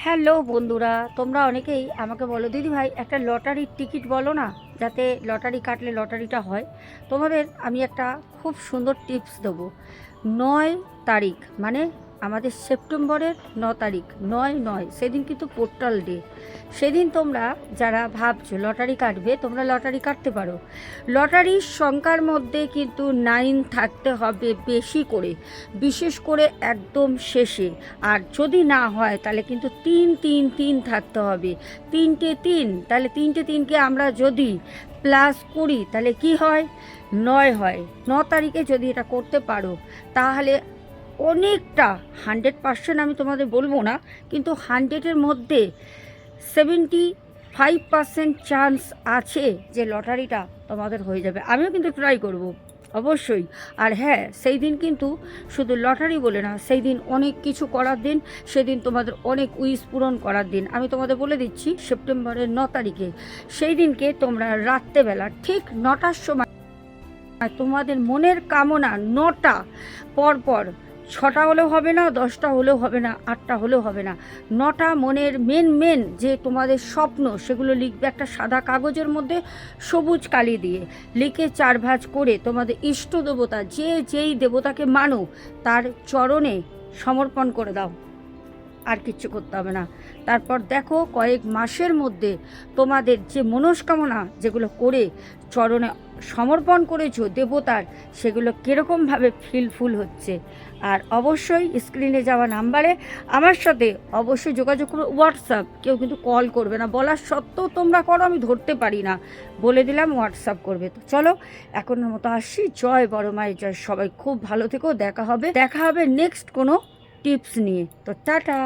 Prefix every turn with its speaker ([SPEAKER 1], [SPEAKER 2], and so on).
[SPEAKER 1] Hello বন্ধুরা, তোমরা অনেকেই আমাকে বলো দিদি ভাই একটা লটারির টিকিট বলো না, যাতে লটারি কাটলে লটারিটা হয়। তোমাদের আমি একটা খুব সুন্দর টিপস দেবো। 9 তারিখ মানে আমাদের সেপ্টেম্বরের 9 তারিখ, 9/9 সেদিন কিন্তু পোর্টাল ডে। সেদিন তোমরা যারা ভাবছো লটারি কাটবে, তোমরা লটারি কাটতে পারো। লটারির সংখ্যার মধ্যে কিন্তু 9 থাকতে হবে বেশি করে, বিশেষ করে একদম শেষে। আর যদি না হয় তাহলে কিন্তু 3 3 3 থাকতে হবে, 3টে 3। তাহলে 3টে 3কে আমরা যদি প্লাস করি তাহলে কি হয়? 9 হয়। 9 তারিখে যদি এটা করতে পারো তাহলে অনেকটা, 100% আমি তোমাদের বলবো না, কিন্তু 100-এর মধ্যে 75% চান্স আছে যে লটারিটা তোমাদের হয়ে যাবে। আমিও কিন্তু ট্রাই করব অবশ্যই। আর হ্যাঁ, সেই দিন কিন্তু শুধু লটারি বলে না, সেই দিন অনেক কিছু করার দিন, সেদিন তোমাদের অনেক উইশ পূরণ করার দিন। আমি তোমাদের বলে দিচ্ছি, সেপ্টেম্বরের 9 তারিখে সেই দিনকে তোমরা রাত্রেবেলা ঠিক 9টার সময় তোমাদের মনের কামনা 9টা পর পর, 6টা হলেও হবে না, 10টা হলেও হবে না, 8টা হলেও হবে না, 9টা মনের মেন যে তোমাদের স্বপ্ন সেগুলো লিখবে একটা সাদা কাগজের মধ্যে সবুজ কালি দিয়ে। লিখে 4 ভাঁজ করে তোমাদের ইষ্ট দেবতা, যেই দেবতাকে মানো, তার চরণে সমর্পণ করে দাও। আর কিচ্ছু করতে হবে না। তারপর দেখো কয়েক মাসের মধ্যে তোমাদের যে মনস্কামনা যেগুলো করে চরণে সমর্পণ করেছো দেবতার, সেগুলো কীরকমভাবে ফিলফুল হচ্ছে। আর অবশ্যই স্ক্রিনে যাওয়া নাম্বারে আমার সাথে অবশ্যই যোগাযোগ করো। হোয়াটসঅ্যাপ, কেউ কিন্তু কল করবে না, বলার সত্ত্বেও তোমরা করো, আমি ধরতে পারি না, বলে দিলাম হোয়াটসঅ্যাপ করবে। তো চলো এখনের মতো আসছি। জয় বড় মায়ের জয়। সবাই খুব ভালো থেকো। দেখা হবে নেক্সট কোনো টিপস নিয়ে। তো টাটা।